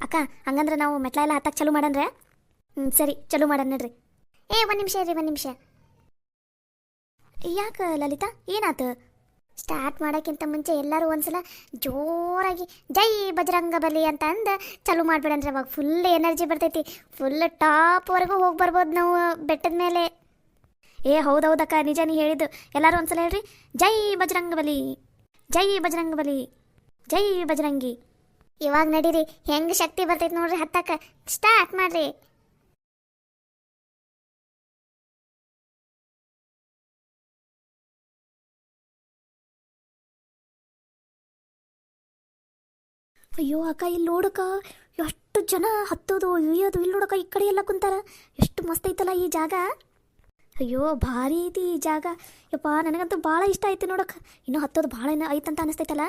ಅಕ್ಕ ಹಂಗಂದ್ರೆ ನಾವು ಮೆಟ್ಲ ಎಲ್ಲ ಹತ್ತಕ್ಕೆ ಚಲೋ ಮಾಡನ್ರೆ. ಸರಿ ಚಲೋ ಮಾಡನ್ ನಡ್ರಿ. ಒಂದು ನಿಮಿಷ ಇರ್ರಿ, ಒಂದು ನಿಮಿಷ. ಯಾಕೆ ಲಲಿತಾ, ಏನಾತು? ಸ್ಟಾರ್ಟ್ ಮಾಡೋಕ್ಕಿಂತ ಮುಂಚೆ ಎಲ್ಲರೂ ಒಂದ್ಸಲ ಜೋರಾಗಿ ಜೈ ಬಜರಂಗ ಬಲಿ ಅಂತ ಅಂದು ಚಲೋ ಮಾಡಿಬಿಡಂದ್ರೆ ಅವಾಗ ಫುಲ್ ಎನರ್ಜಿ ಬರ್ತೈತಿ. ಫುಲ್ ಟಾಪ್ವರೆಗೂ ಹೋಗಿ ಬರ್ಬೋದು ನಾವು ಬೆಟ್ಟದ ಮೇಲೆ. ಹೌದಕ್ಕ, ನಿಜ ನೀ ಹೇಳಿದ್ದು. ಎಲ್ಲರೂ ಒಂದ್ಸಲ ಹೇಳ್ರಿ, ಜೈ ಬಜರಂಗ ಬಲಿ, ಜೈ ಬಜರಂಗ ಬಲಿ, ಜೈ ಬಜರಂಗಿ. ಇವಾಗ ನಡೀರಿ, ಹೆಂಗೆ ಶಕ್ತಿ ಬರ್ತೈತಿ ನೋಡ್ರಿ ಹತ್ತಕ್ಕ. ಸ್ಟಾರ್ಟ್ ಮಾಡ್ರಿ. ಅಯ್ಯೋ ಅಕ್ಕ, ಇಲ್ಲಿ ನೋಡಕ್ಕ ಎಷ್ಟು ಜನ ಹತ್ತೋದು ಇಳಿಯೋದು. ಇಲ್ಲಿ ನೋಡಕ್ಕ, ಈ ಕಡೆ ಎಲ್ಲ ಕುಂತಾರ. ಎಷ್ಟು ಮಸ್ತ್ ಐತಲ್ಲ ಈ ಜಾಗ. ಅಯ್ಯೋ ಭಾರಿ ಐತಿ ಈ ಜಾಗ. ಯಪ್ಪ ನನಗಂತೂ ಭಾಳ ಇಷ್ಟ ಆಯ್ತು ನೋಡಕ್ಕ. ಇನ್ನೂ ಹತ್ತೋದು ಭಾಳ ಐತಂತ ಅನಿಸ್ತೈತಲ್ಲ.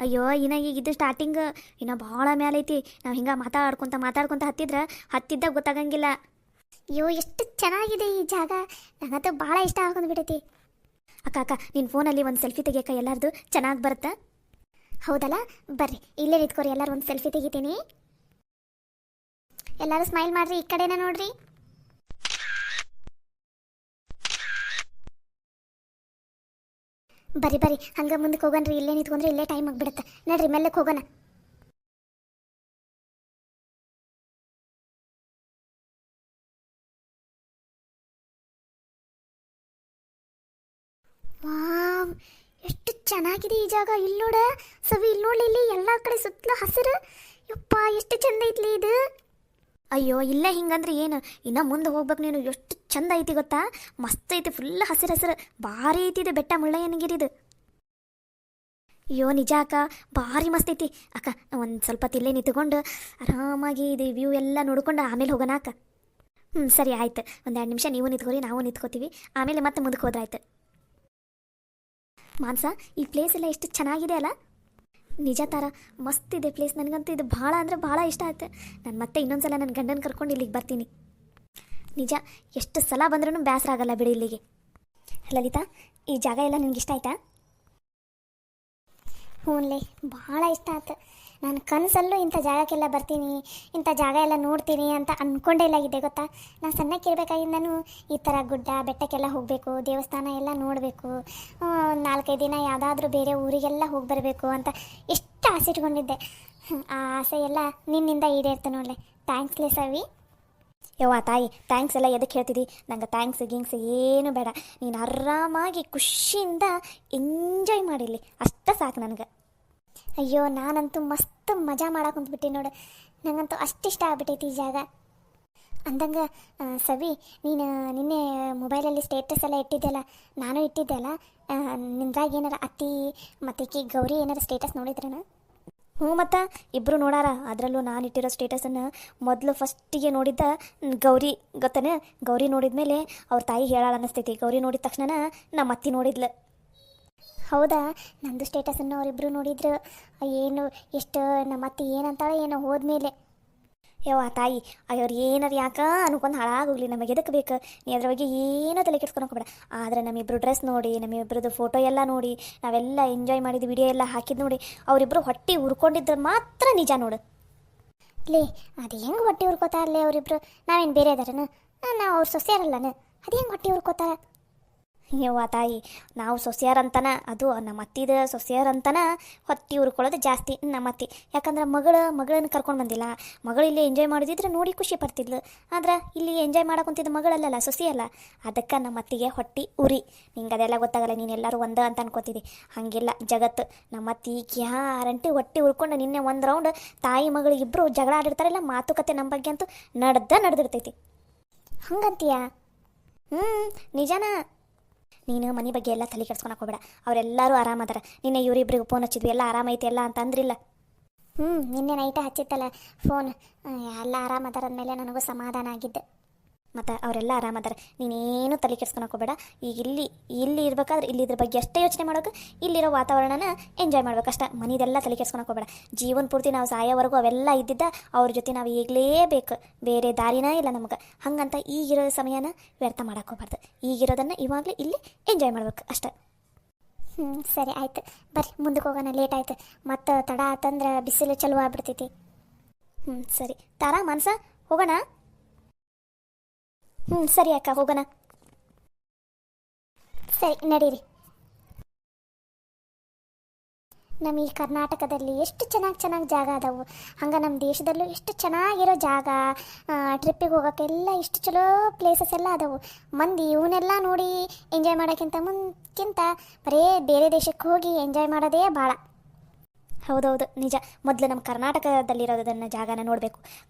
ಅಯ್ಯೋ ಇನ್ನು ಈಗ ಇದು ಸ್ಟಾರ್ಟಿಂಗ್, ಇನ್ನು ಭಾಳ ಮೇಲೆ ಐತಿ. ನಾವು ಹಿಂಗೆ ಮಾತಾಡ್ಕೊತ ಹತ್ತಿದ್ರೆ ಹತ್ತಿದ್ದಾಗ ಗೊತ್ತಾಗಂಗಿಲ್ಲ. ಅಯ್ಯೋ ಎಷ್ಟು ಚೆನ್ನಾಗಿದೆ ಈ ಜಾಗ, ನನಗಂತೂ ಭಾಳ ಇಷ್ಟ ಆಗೊಂಡ್ಬಿಟ್ಟೈತಿ. ಅಕ್ಕ ನಿನ್ನ ಫೋನಲ್ಲಿ ಒಂದು ಸೆಲ್ಫಿ ತೆಗಿಯಕ್ಕ ಎಲ್ಲಾರ್ದು ಚೆನ್ನಾಗಿ ಬರುತ್ತೆ. ಹೌದಲ್ಲ, ಬರ್ರಿ ಇಲ್ಲೇ ನಿಂತ್ಕೋರಿ, ಎಲ್ಲರೂ ಒಂದು ಸೆಲ್ಫಿ ತೆಗಿತೀನಿ. ಎಲ್ಲರೂ ಸ್ಮೈಲ್ ಮಾಡ್ರಿ, ಈ ಕಡೆನ ನೋಡ್ರಿ. ಬರ್ರಿ ಹಂಗೆ ಮುಂದಕ್ಕೆ ಹೋಗೋಣ್ರಿ. ಇಲ್ಲೇ ನಿಂತ್ಕೊಂಡ್ರೆ ಇಲ್ಲೇ ಟೈಮ್ ಆಗಿಬಿಡುತ್ತೆ. ನಡ್ರಿ ಮೆಲ್ಲಕ್ಕೆ ಹೋಗೋಣ. ವಾವ್, ಎಷ್ಟು ಚೆನ್ನಾಗಿದೆ ಈ ಜಾಗ. ಇಲ್ಲಿ ನೋಡ ಸವಿ, ಇಲ್ಲಿ ನೋಡ್ಲಿ, ಇಲ್ಲಿ ಎಲ್ಲ ಕಡೆ ಸುತ್ತಲೂ ಹಸಿರು. ಯಪ್ಪ ಎಷ್ಟು ಚಂದ ಐತ್ಲಿ ಇದು. ಅಯ್ಯೋ ಇಲ್ಲೇ ಹಿಂಗಂದ್ರೆ ಏನು, ಇನ್ನು ಮುಂದೆ ಹೋಗ್ಬೇಕು ನೀನು. ಎಷ್ಟು ಚಂದ ಐತಿ ಗೊತ್ತಾ, ಮಸ್ತ್ ಐತಿ, ಫುಲ್ ಹಸಿರು ಭಾರಿ ಐತಿ ಇದು ಬೆಟ್ಟ ಮುಳ್ಳಯ್ಯನಗಿರಿದು. ಅಯ್ಯೋ ನಿಜ ಅಕ್ಕ, ಭಾರಿ ಮಸ್ತ್ ಐತಿ. ಅಕ್ಕ ಒಂದು ಸ್ವಲ್ಪ ತಿಲ್ಲೇ ನಿಂತ್ಕೊಂಡು ಆರಾಮಾಗಿ ಇದು ವ್ಯೂ ಎಲ್ಲ ನೋಡ್ಕೊಂಡು ಆಮೇಲೆ ಹೋಗೋಣ ಅಕ್ಕ. ಸರಿ ಆಯ್ತು. ಒಂದು 2 ನಿಮಿಷ ನೀವು ನಿಂತ್ಕೋರಿ, ನಾವು ನಿಂತ್ಕೋತೀವಿ, ಆಮೇಲೆ ಮತ್ತೆ ಮುಂದಕ್ಕೆ ಹೋದ್ರಾಯ್ತು. ಮಾನ್ಸ, ಈ ಪ್ಲೇಸ್ ಎಲ್ಲ ಎಷ್ಟು ಚೆನ್ನಾಗಿದೆ ಅಲ್ಲ. ನಿಜ ತಾರ, ಮಸ್ತ್ ಇದೆ ಪ್ಲೇಸ್. ನನಗಂತೂ ಇದು ಭಾಳ ಅಂದರೆ ಭಾಳ ಇಷ್ಟ ಆಯ್ತು. ನಾನು ಮತ್ತೆ ಇನ್ನೊಂದ್ಸಲ ನನ್ನ ಗಂಡನ ಕರ್ಕೊಂಡು ಇಲ್ಲಿಗೆ ಬರ್ತೀನಿ. ನಿಜ, ಎಷ್ಟು ಸಲ ಬಂದ್ರೂ ಬೇಸರ ಆಗಲ್ಲ ಬಿಡಿ ಇಲ್ಲಿಗೆ. ಲಲಿತಾ, ಈ ಜಾಗ ಎಲ್ಲ ನಿನ್ಗೆ ಇಷ್ಟ ಆಯ್ತಾ? ಹ್ಞೂನ್ಲೇ, ಭಾಳ ಇಷ್ಟ ಆಯ್ತು. ನಾನು ಕನಸಲ್ಲೂ ಇಂಥ ಜಾಗಕ್ಕೆಲ್ಲ ಬರ್ತೀನಿ, ಇಂಥ ಜಾಗ ಎಲ್ಲ ನೋಡ್ತೀನಿ ಅಂತ ಅಂದ್ಕೊಂಡೇ ಇಲ್ಲಾಗಿದ್ದೆ ಗೊತ್ತಾ. ನಾನು ಸಣ್ಣಕ್ಕಿರ್ಬೇಕಾಗಿಂದನೂ ಈ ಥರ ಗುಡ್ಡ ಬೆಟ್ಟಕ್ಕೆಲ್ಲ ಹೋಗಬೇಕು, ದೇವಸ್ಥಾನ ಎಲ್ಲ ನೋಡಬೇಕು, 4-5 ದಿನ ಯಾವುದಾದ್ರೂ ಬೇರೆ ಊರಿಗೆಲ್ಲ ಹೋಗಿ ಬರಬೇಕು ಅಂತ ಎಷ್ಟು ಆಸೆ ಇಟ್ಕೊಂಡಿದ್ದೆ. ಆ ಆಸೆ ಎಲ್ಲ ನಿನ್ನಿಂದ ಈಡೇರ್ತು ನೋಡಲೆ. ಥ್ಯಾಂಕ್ಸ್ಲೇ ಸವಿ. ಯವ್ವ ತಾಯಿ, ಥ್ಯಾಂಕ್ಸ್ ಎಲ್ಲ ಎದಕ್ಕೆ ಹೇಳ್ತಿದ್ದಿ? ನಂಗೆ ಥ್ಯಾಂಕ್ಸ್ ಏನು ಬೇಡ. ನೀನು ಆರಾಮಾಗಿ ಖುಷಿಯಿಂದ ಎಂಜಾಯ್ ಮಾಡಿರಲಿ, ಅಷ್ಟ ಸಾಕು ನನಗೆ. ಅಯ್ಯೋ ನಾನಂತೂ ಮಸ್ತ್ ಮಜಾ ಮಾಡಕ್ಕೆ ಕುಂತ್ಬಿಟ್ಟೆ ನೋಡು. ನನಗಂತೂ ಅಷ್ಟಿಷ್ಟ ಆಗ್ಬಿಟ್ಟೈತಿ ಈ ಜಾಗ. ಅಂದಂಗೆ ಸವಿ, ನೀನು ನಿನ್ನೆ ಮೊಬೈಲಲ್ಲಿ ಸ್ಟೇಟಸ್ ಎಲ್ಲ ಇಟ್ಟಿದ್ದೆಲ್ಲ, ನಾನು ಇಟ್ಟಿದ್ದೆ ಅಲ್ಲ, ನಿಮ್ದಾಗ ಏನಾರ ಅತ್ತಿ ಮತ್ತು ಗೌರಿ ಏನಾರ ಸ್ಟೇಟಸ್ ನೋಡಿದ್ರೇನ? ಹ್ಞೂ, ಮತ್ತು ಇಬ್ಬರು ನೋಡಾರ. ಅದರಲ್ಲೂ ನಾನು ಇಟ್ಟಿರೋ ಸ್ಟೇಟಸನ್ನು ಮೊದಲು ಫಸ್ಟಿಗೆ ನೋಡಿದ್ದ ಗೌರಿ ಗೊತ್ತನೇ. ಗೌರಿ ನೋಡಿದ ಮೇಲೆ ಅವ್ರ ತಾಯಿ ಹೇಳಾಳ ಅನ್ನಿಸ್ತೈತಿ. ಗೌರಿ ನೋಡಿದ ತಕ್ಷಣ ನಮ್ಮ ಅತ್ತಿ ನೋಡಿದ್ಲು. ಹೌದಾ, ನಂದು ಸ್ಟೇಟಸನ್ನು ಅವರಿಬ್ಬರು ನೋಡಿದ್ರು. ಏನು ಎಷ್ಟು ನಮ್ಮ ಅತ್ತಿ ಏನಂತಾಳೆ ಏನೋ ಹೋದ್ಮೇಲೆ. ಯವ್ವ ತಾಯಿ, ಅವ್ರು ಏನಾರು ಯಾಕೆ ಅನ್ಕೊಂಡು ಹಾಳಾಗೋಗ್ಲಿ, ನಮಗೆ ಎದಕ್ಕೆ ಬೇಕು? ನೀ ಅದ್ರ ಬಗ್ಗೆ ಏನೋ ತಲೆ ಕೆಡ್ಸ್ಕೊಳಕ್ಕೆ ಹೋಗ್ಬೇಡ. ಆದರೆ ನಮ್ಮಿಬ್ರು ಡ್ರೆಸ್ ನೋಡಿ, ನಮ್ಮಿಬ್ರದ್ದು ಫೋಟೋ ಎಲ್ಲ ನೋಡಿ, ನಾವೆಲ್ಲ ಎಂಜಾಯ್ ಮಾಡಿದ ವಿಡಿಯೋ ಎಲ್ಲ ಹಾಕಿದ್ದು ನೋಡಿ, ಅವರಿಬ್ಬರು ಹೊಟ್ಟೆ ಉರ್ಕೊಂಡಿದ್ರೆ ಮಾತ್ರ ನಿಜ ನೋಡು. ಲೇ, ಅದು ಹೆಂಗೆ ಹೊಟ್ಟೆ ಉರ್ಕೋತಾರಲ್ಲೇ ಅವರಿಬ್ರು? ನಾವೇನು ಬೇರೆ ಇದಾರನ? ನಾವು ಅವ್ರು ಸೊಸೆಯಾರಲ್ಲನ, ಅದು ಹೆಂಗೆ ಹೊಟ್ಟೆ ಉರ್ಕೋತಾರ? ಯವ್ವ ತಾಯಿ, ನಾವು ಸೊಸೆಯರಂತನ, ಅದು ನಮ್ಮ ಅತ್ತಿದ ಸೊಸೆಯರಂತನ ಹೊಟ್ಟೆ ಉರ್ಕೊಳ್ಳೋದು ಜಾಸ್ತಿ ನಮ್ಮ ಅತ್ತಿ. ಯಾಕಂದ್ರೆ ಮಗಳನ್ನ ಕರ್ಕೊಂಡು ಬಂದಿಲ್ಲ. ಮಗಳು ಇಲ್ಲಿ ಎಂಜಾಯ್ ಮಾಡಿದ್ರೆ ನೋಡಿ ಖುಷಿ ಪಡ್ತಿದ್ಲು. ಆದ್ರೆ ಇಲ್ಲಿ ಎಂಜಾಯ್ ಮಾಡಕೊಂತಿದ್ದ ಮಗಳಲ್ಲಲ್ಲ, ಸೊಸೆಯಲ್ಲ. ಅದಕ್ಕೆ ನಮ್ಮ ಅತ್ತಿಗೆ ಹೊಟ್ಟೆ ಉರಿ. ನಿಂಗೆ ಅದೆಲ್ಲ ಗೊತ್ತಾಗಲ್ಲ, ನೀನು ಎಲ್ಲರೂ ಒಂದ ಅಂತ ಅನ್ಕೋತಿದ್ದಿ. ಹಾಗಿಲ್ಲ ಜಗತ್ತು. ನಮ್ಮ ಅತ್ತಿ ಗ್ಯಾರಂಟಿ ಹೊಟ್ಟೆ ಉರ್ಕೊಂಡು ನಿನ್ನೆ ಒಂದು ರೌಂಡ್ ತಾಯಿ ಮಗಳು ಇಬ್ಬರು ಜಗಳ ಆಡಿರ್ತಾರಲ್ಲ, ಮಾತುಕತೆ ನಮ್ಮ ಬಗ್ಗೆ ಅಂತೂ ನಡೆದಿರ್ತೈತಿ. ಹಂಗಂತೀಯ? ನಿಜನಾ? ನೀನು ಮನೆ ಬಗ್ಗೆ ಎಲ್ಲ ತಲೆ ಕೆಡ್ಸ್ಕೊಳಕ್ಕೆ ಹೋಗ್ಬೇಡ. ಅವರೆಲ್ಲರೂ ಆರಾಮದಾರ. ನಿನ್ನೆ ಇವರಿಬ್ರಿಗೆ ಫೋನ್ ಹಚ್ಚಿದ್ವಿ, ಎಲ್ಲ ಆರಾಮೈತಿ ಎಲ್ಲ ಅಂತ ಅಂದ್ರಿಲ್ಲ? ನಿನ್ನೆ ನೈಟ ಹಚ್ಚಿತ್ತಲ್ಲ ಫೋನ್, ಎಲ್ಲ ಆರಾಮದಾರ ಅಂದಮೇಲೆ ನನಗೂ ಸಮಾಧಾನ ಆಗಿದ್ದೆ. ಮತ್ತು ಅವರೆಲ್ಲ ಆರಾಮದಾರ, ನೀನೇನು ತಲೆ ಕೆಡ್ಸ್ಕೊಳಕ್ಕೆ ಹೋಗ್ಬೇಡ. ಈಗ ಇಲ್ಲಿ ಇರ್ಬೇಕಾದ್ರೆ ಇಲ್ಲಿ ಇದ್ರ ಬಗ್ಗೆ ಅಷ್ಟೇ ಯೋಚನೆ ಮಾಡೋಕೆ, ಇಲ್ಲಿರೋ ವಾತಾವರಣನ ಎಂಜಾಯ್ ಮಾಡ್ಬೇಕಷ್ಟ. ಮನೆದೆಲ್ಲ ತಲೆ ಕೆಡ್ಸ್ಕೊಳಕ್ಕೆ ಹೋಗ್ಬೇಡ. ಜೀವನ ಪೂರ್ತಿ ನಾವು ಸಾಯೋವರೆಗೂ ಅವೆಲ್ಲ ಇದ್ದಿದ್ದ, ಅವ್ರ ಜೊತೆ ನಾವು ಈಗಲೇಬೇಕು, ಬೇರೆ ದಾರಿನೇ ಇಲ್ಲ ನಮಗೆ. ಹಾಗಂತ ಈಗಿರೋ ಸಮಯನ ವ್ಯರ್ಥ ಮಾಡಕ್ಕೆ ಹೋಗ್ಬಾರ್ದು. ಈಗಿರೋದನ್ನು ಇವಾಗಲೇ ಇಲ್ಲಿ ಎಂಜಾಯ್ ಮಾಡ್ಬೇಕು ಅಷ್ಟೆ. ಸರಿ ಆಯ್ತು, ಬರ್ರಿ ಮುಂದಕ್ಕೆ ಹೋಗೋಣ. ಲೇಟ್ ಆಯ್ತು, ಮತ್ತು ತಡ ಆತಂದ್ರೆ ಬಿಸಿಲು ಚಲೋ ಆಗ್ಬಿಡ್ತೈತಿ. ಸರಿ ತಾರಾ ಮಾನಸ ಹೋಗೋಣ. ಸರಿ ಅಕ್ಕ ಹೋಗೋಣ. ಸರಿ ನಡೀರಿ. ನಮ್ಮ ಈ ಕರ್ನಾಟಕದಲ್ಲಿ ಎಷ್ಟು ಚೆನ್ನಾಗಿ ಜಾಗ ಅದಾವು, ಹಂಗೆ ನಮ್ಮ ದೇಶದಲ್ಲೂ ಎಷ್ಟು ಚೆನ್ನಾಗಿರೋ ಜಾಗ, ಟ್ರಿಪ್ಪಿಗೆ ಹೋಗೋಕ್ಕೆಲ್ಲ ಇಷ್ಟು ಚಲೋ ಪ್ಲೇಸಸ್ ಎಲ್ಲ ಅದಾವು. ಮಂದಿ ಇವನ್ನೆಲ್ಲ ನೋಡಿ ಎಂಜಾಯ್ ಮಾಡೋಕ್ಕಿಂತ ಬರೀ ಬೇರೆ ದೇಶಕ್ಕೆ ಹೋಗಿ ಎಂಜಾಯ್ ಮಾಡೋದೇ ಭಾಳ. ಹೌದೌದು ನಿಜ. ಮೊದಲು ನಮ್ಮ ಕರ್ನಾಟಕದಲ್ಲಿರೋದನ್ನು ಜಾಗನ ನೋಡಬೇಕು,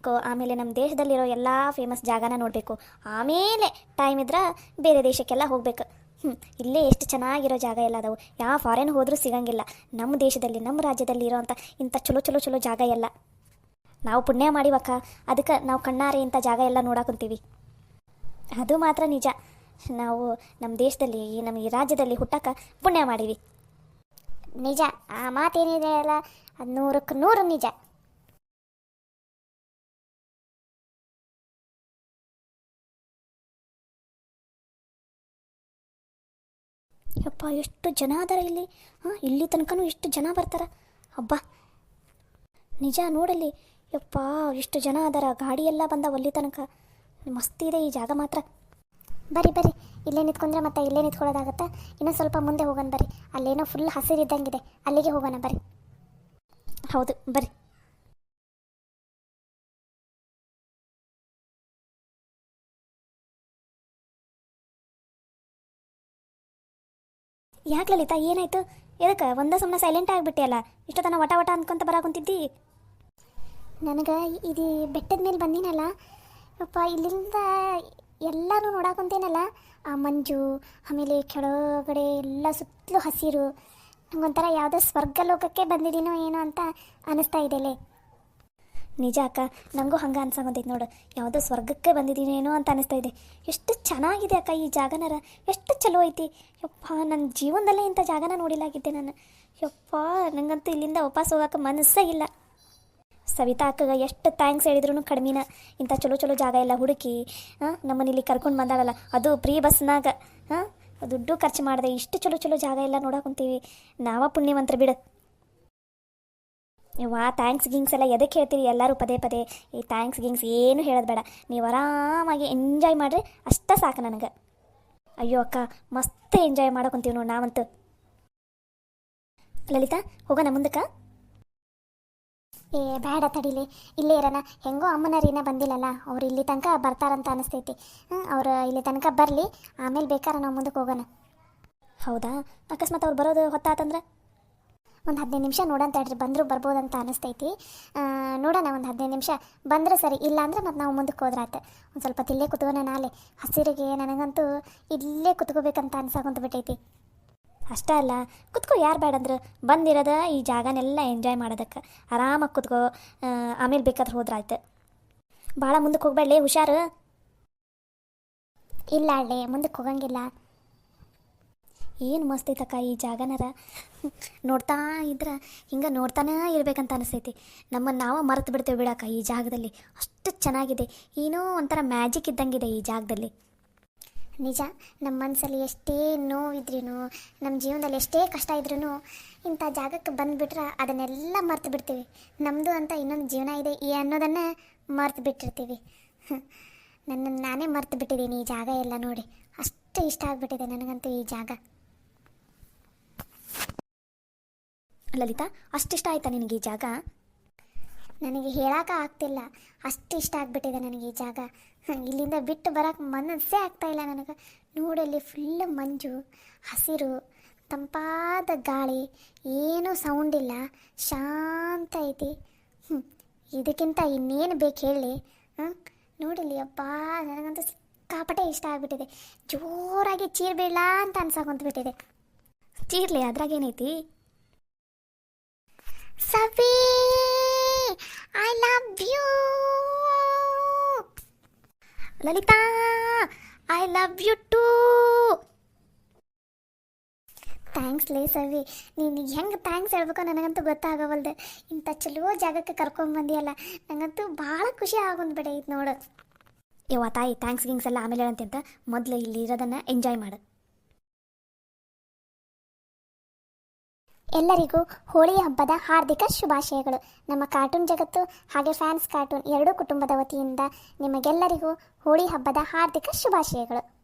ಆಮೇಲೆ ನಮ್ಮ ದೇಶದಲ್ಲಿರೋ ಎಲ್ಲ ಫೇಮಸ್ ಜಾಗನ ನೋಡಬೇಕು, ಆಮೇಲೆ ಟೈಮ್ ಇದ್ರೆ ಬೇರೆ ದೇಶಕ್ಕೆಲ್ಲ ಹೋಗ್ಬೇಕು. ಇಲ್ಲೇ ಎಷ್ಟು ಚೆನ್ನಾಗಿರೋ ಜಾಗ ಎಲ್ಲ ಅದಾವು, ಯಾವ ಫಾರಿನ್ ಹೋದರೂ ಸಿಗಂಗಿಲ್ಲ. ನಮ್ಮ ದೇಶದಲ್ಲಿ ನಮ್ಮ ರಾಜ್ಯದಲ್ಲಿ ಇರೋವಂಥ ಇಂಥ ಚಲೋ ಚಲೋ ಚಲೋ ಜಾಗ ಎಲ್ಲ ನಾವು ಪುಣ್ಯ ಮಾಡಿವಕ್ಕ. ಅದಕ್ಕೆ ನಾವು ಕಣ್ಣಾರೆ ಇಂಥ ಜಾಗ ಎಲ್ಲ ನೋಡಾಕೊಂತೀವಿ. ಅದು ಮಾತ್ರ ನಿಜ. ನಾವು ನಮ್ಮ ದೇಶದಲ್ಲಿ ನಮ್ಮ ಈ ರಾಜ್ಯದಲ್ಲಿ ಹುಟ್ಟಕ್ಕೆ ಪುಣ್ಯ ಮಾಡೀವಿ. ನಿಜ, ಆ ಮಾತೇನಿದೆ ಅಲ್ಲ ಅದು 100ಕ್ಕೆ 100 ನಿಜ. ಯಪ್ಪ ಎಷ್ಟು ಜನ ಅದಾರ ಇಲ್ಲಿ. ಇಲ್ಲಿ ತನಕನೂ ಎಷ್ಟು ಜನ ಬರ್ತಾರ. ಹಬ್ಬ ನಿಜ ನೋಡಲ್ಲಿ. ಯಪ್ಪ ಎಷ್ಟು ಜನ ಅದಾರ, ಗಾಡಿ ಎಲ್ಲ ಬಂದಾವ ಅಲ್ಲಿ ತನಕ. ಮಸ್ತ್ ಇದೆ ಈ ಜಾಗ ಮಾತ್ರ. ಬರ್ರಿ ಬರ್ರಿ, ಇಲ್ಲೇ ನಿಂತ್ಕೊಂಡ್ರೆ ಮತ್ತೆ ಇಲ್ಲೇ ನಿಂತ್ಕೊಳ್ಳೋದಾಗತ್ತಾ? ಇನ್ನೊಂದು ಸ್ವಲ್ಪ ಮುಂದೆ ಹೋಗೋಣ ಬರ್ರಿ, ಅಲ್ಲೇನೋ ಫುಲ್ ಹಸಿರಿದ್ದಂಗಿದೆ, ಅಲ್ಲಿಗೆ ಹೋಗೋಣ ಬರ್ರಿ. ಹೌದು ಬರ್ರಿ. ಯಾಕೆ ಲಲಿತಾ ಏನಾಯ್ತು? ಎದಕ್ಕೆ ಒಂದೇ ಸುಮ್ಮನೆ ಸೈಲೆಂಟ್ ಆಗಿಬಿಟ್ಟಿಯಲ್ಲ? ಇಷ್ಟೊತ್ತನ ವಟ ವಟ ಅನ್ಕೊಂತ ಬರಾಕೊಂತಿದ್ದಿ. ನನಗೆ ಇದು ಬೆಟ್ಟದ ಮೇಲೆ ಬಂದಿನಲ್ಲ ಅಪ್ಪ, ಇಲ್ಲಿಂದ ಎಲ್ಲರೂ ನೋಡಾಕೊಂತೇನಲ್ಲ, ಆ ಮಂಜು, ಆಮೇಲೆ ಕೆಳಗಡೆ ಎಲ್ಲ ಸುತ್ತಲೂ ಹಸಿರು, ನಂಗೊಂಥರ ಯಾವುದೋ ಸ್ವರ್ಗ ಲೋಕಕ್ಕೆ ಬಂದಿದ್ದೀನೋ ಏನೋ ಅಂತ ಅನ್ನಿಸ್ತಾ ಇದೆಲೆ. ನಿಜ ಅಕ್ಕ, ನನಗೂ ಹಂಗೆ ಅನ್ಸಂಗೈತೆ ನೋಡು, ಯಾವುದೋ ಸ್ವರ್ಗಕ್ಕೆ ಬಂದಿದ್ದೀನೇನೋ ಅಂತ ಅನಿಸ್ತಾ ಇದೆ. ಎಷ್ಟು ಚೆನ್ನಾಗಿದೆ ಅಕ್ಕ ಈ ಜಾಗನರ, ಎಷ್ಟು ಚಲೋ ಐತಿ. ಯಪ್ಪ ನನ್ನ ಜೀವನದಲ್ಲೇ ಇಂಥ ಜಾಗನ ನೋಡಿಲಾಗಿದ್ದೆ ನಾನು. ಯಪ್ಪ ನನಗಂತೂ ಇಲ್ಲಿಂದ ವಾಪಸ್ ಹೋಗೋಕೆ ಮನಸ್ಸೇ ಇಲ್ಲ. ಸವಿತಾ ಅಕ್ಕಗೆ ಎಷ್ಟು ಥ್ಯಾಂಕ್ಸ್ ಹೇಳಿದ್ರು ಕಡಿಮೆನ. ಇಂಥ ಚಲೋ ಚಲೋ ಜಾಗ ಎಲ್ಲ ಹುಡುಕಿ ನಮ್ಮನ್ನ ಇಲ್ಲಿ ಕರ್ಕೊಂಡು ಬಂದಾಳಲ್ಲ, ಅದು ಫ್ರೀ ಬಸ್ನಾಗ. ದುಡ್ಡು ಖರ್ಚು ಮಾಡಿದೆ ಇಷ್ಟು ಚಲೋ ಚಲೋ ಜಾಗ ಎಲ್ಲ ನೋಡಾಕೊಂತೀವಿ. ನಾವ ಪುಣ್ಯವಂತರ ಬಿಡು. ಥ್ಯಾಂಕ್ಸ್ ಗಿಂಗ್ಸ್ ಎಲ್ಲ ಎದಕ್ಕೆ ಹೇಳ್ತೀರಿ ಎಲ್ಲರೂ ಪದೇ ಪದೇ? ಈ ಥ್ಯಾಂಕ್ಸ್ ಗಿಂಗ್ಸ್ ಏನು ಹೇಳೋದು ಬೇಡ, ನೀವು ಆರಾಮಾಗಿ ಎಂಜಾಯ್ ಮಾಡಿರಿ ಅಷ್ಟೇ ಸಾಕು ನನಗೆ. ಅಯ್ಯೋ ಅಕ್ಕ ಮಸ್ತ್ ಎಂಜಾಯ್ ಮಾಡೋಕೊಂತೀವಿ ನೋಡಿ ನಾವಂತೂ. ಲಲಿತಾ ಹೋಗೋಣ ಮುಂದಕ್ಕೆ? ಬೇಡ ತಡೀಲಿ, ಇಲ್ಲೇ ಇರೋಣ. ಹೆಂಗೋ ಅಮ್ಮನರಿನ ಬಂದಿಲ್ಲಲ್ಲ, ಅವ್ರು ಇಲ್ಲಿ ತನಕ ಬರ್ತಾರಂತ ಅನಿಸ್ತೈತಿ. ಅವ್ರು ಇಲ್ಲಿ ತನಕ ಬರಲಿ, ಆಮೇಲೆ ಬೇಕಾದ್ರೆ ನಾವು ಮುಂದಕ್ಕೆ ಹೋಗೋಣ. ಹೌದಾ? ಅಕಸ್ಮಾತ್ ಅವ್ರು ಬರೋದು ಹೊತ್ತಾತಂದ್ರೆ ಒಂದು 15 ನಿಮಿಷ ನೋಡೋಂತ ಹೇಳ್ರಿ, ಬಂದರೂ ಬರ್ಬೋದಂತ ಅನಿಸ್ತೈತಿ. ನೋಡೋಣ, ಒಂದು 15 ನಿಮಿಷ ಬಂದರೆ ಸರಿ, ಇಲ್ಲ ಅಂದರೆ ಮತ್ತು ನಾವು ಮುಂದಕ್ಕೆ ಹೋದ್ರಾಯ್ತು. ಒಂದು ಸ್ವಲ್ಪ ಇಲ್ಲೇ ಕುತ್ಕೋಣ. ನಾಳೆ ಹಸಿರಿಗೆ ನನಗಂತೂ ಇಲ್ಲೇ ಕುತ್ಕೋಬೇಕಂತ ಅನ್ಸಾಕೊಂತ ಬಿಟ್ಟೈತಿ. ಅಷ್ಟೇ ಅಲ್ಲ, ಕುತ್ಕೋ, ಯಾರು ಬೇಡಂದ್ರೆ. ಬಂದಿರೋದ ಈ ಜಾಗನೆಲ್ಲ ಎಂಜಾಯ್ ಮಾಡೋದಕ್ಕೆ, ಆರಾಮಾಗಿ ಕುತ್ಕೋ, ಆಮೇಲೆ ಬೇಕಾದ್ರೆ ಹೋದ್ರಾಯ್ತು. ಭಾಳ ಮುಂದಕ್ಕೆ ಹೋಗ್ಬೇಡಲೇ, ಹುಷಾರು. ಇಲ್ಲ ಅಲ್ಲೇ ಮುಂದಕ್ಕೆ ಹೋಗಂಗಿಲ್ಲ. ಏನು ಮಸ್ತ್ ಐತಕ್ಕ ಈ ಜಾಗನರ. ನೋಡ್ತಾ ಇದ್ರೆ ಹಿಂಗೆ ನೋಡ್ತಾನೇ ಇರ್ಬೇಕಂತ ಅನಿಸ್ತೈತಿ. ನಮ್ಮನ್ನು ನಾವು ಮರೆತು ಬಿಡ್ತೇವೆ ಬಿಡಕ್ಕ ಈ ಜಾಗದಲ್ಲಿ, ಅಷ್ಟು ಚೆನ್ನಾಗಿದೆ. ಏನೋ ಒಂಥರ ಮ್ಯಾಜಿಕ್ ಇದ್ದಂಗಿದೆ ಈ ಜಾಗದಲ್ಲಿ. ನಿಜ, ನಮ್ಮ ಮನಸ್ಸಲ್ಲಿ ಎಷ್ಟೇ ನೋವಿದ್ರೂ, ನಮ್ಮ ಜೀವನದಲ್ಲಿ ಎಷ್ಟೇ ಕಷ್ಟ ಇದ್ರೂ ಇಂಥ ಜಾಗಕ್ಕೆ ಬಂದುಬಿಟ್ರೆ ಅದನ್ನೆಲ್ಲ ಮರ್ತು ಬಿಡ್ತೀವಿ. ನಮ್ಮದು ಅಂತ ಇನ್ನೊಂದು ಜೀವನ ಇದೆ ಈ ಅನ್ನೋದನ್ನು ಮರ್ತು ಬಿಟ್ಟಿರ್ತೀವಿ. ನನ್ನನ್ನು ನಾನೇ ಮರ್ತು ಬಿಟ್ಟಿದ್ದೀನಿ ಈ ಜಾಗ ಎಲ್ಲ ನೋಡಿ. ಅಷ್ಟು ಇಷ್ಟ ಆಗಿಬಿಟ್ಟಿದೆ ನನಗಂತೂ ಈ ಜಾಗ. ಲಲಿತಾ ಅಷ್ಟಿಷ್ಟ ಆಯ್ತಾ ನಿನಗೆ ಈ ಜಾಗ? ನನಗೆ ಹೇಳೋಕೆ ಆಗ್ತಿಲ್ಲ, ಅಷ್ಟು ಇಷ್ಟ ಆಗಿಬಿಟ್ಟಿದೆ ನನಗೆ ಈ ಜಾಗ. ಇಲ್ಲಿಂದ ಬಿಟ್ಟು ಬರೋಕ್ಕೆ ಮನಸ್ಸೇ ಆಗ್ತಾಯಿಲ್ಲ ನನಗೆ. ನೋಡಲ್ಲಿ ಫುಲ್ ಮಂಜು, ಹಸಿರು, ತಂಪಾದ ಗಾಳಿ, ಏನೂ ಸೌಂಡ್ ಇಲ್ಲ, ಶಾಂತ ಐತಿ. ಇದಕ್ಕಿಂತ ಇನ್ನೇನು ಬೇಕು ಹೇಳಿ? ನೋಡಲಿ ಅಪ್ಪ, ನನಗಂತೂ ಸಿಕ್ಕಾಪಟ್ಟೆ ಇಷ್ಟ ಆಗಿಬಿಟ್ಟಿದೆ. ಜೋರಾಗಿ ಚೀರ್ ಬೀಳಲ್ಲ ಅಂತ ಅನ್ಸಾಕೊಂತ್ಬಿಟ್ಟಿದೆ. ಚೀರ್ಲಿ, ಅದ್ರಾಗೇನೈತಿ? Savi, I love you. Lalitha, I love you too. Thanks ಲೇ ಸವಿ, ನೀನು ಹೆಂಗೆ ಥ್ಯಾಂಕ್ಸ್ ಹೇಳ್ಬೇಕೋ ನನಗಂತೂ ಗೊತ್ತಾಗವಲ್ದು. ಇಂಥ ಚಲೋ ಜಾಗಕ್ಕೆ ಕರ್ಕೊಂಡ್ಬಂದಿಯಲ್ಲ, ನನಗಂತೂ ಭಾಳ ಖುಷಿ ಆಗೊಂಡ್ಬಿಡೆ ಇದು ನೋಡು. ಯವ್ವ ತಾಯಿ, ಥ್ಯಾಂಕ್ಸ್ ಗಿಂಗ್ಸ್ ಎಲ್ಲ ಆಮೇಲೆ ಹೇಳಂತೆ, ಮೊದಲು ಇಲ್ಲಿ ಇರೋದನ್ನು ಎಂಜಾಯ್ ಮಾಡು. ಎಲ್ಲರಿಗೂ ಹೋಳಿ ಹಬ್ಬದ ಹಾರ್ದಿಕ ಶುಭಾಶಯಗಳು. ನಮ್ಮ ಕಾರ್ಟೂನ್ ಜಗತ್ತು ಹಾಗೆ ಫ್ಯಾನ್ಸ್ ಕಾರ್ಟೂನ್ ಎರಡೂ ಕುಟುಂಬದ ವತಿಯಿಂದ ನಿಮಗೆಲ್ಲರಿಗೂ ಹೋಳಿ ಹಬ್ಬದ ಹಾರ್ದಿಕ ಶುಭಾಶಯಗಳು.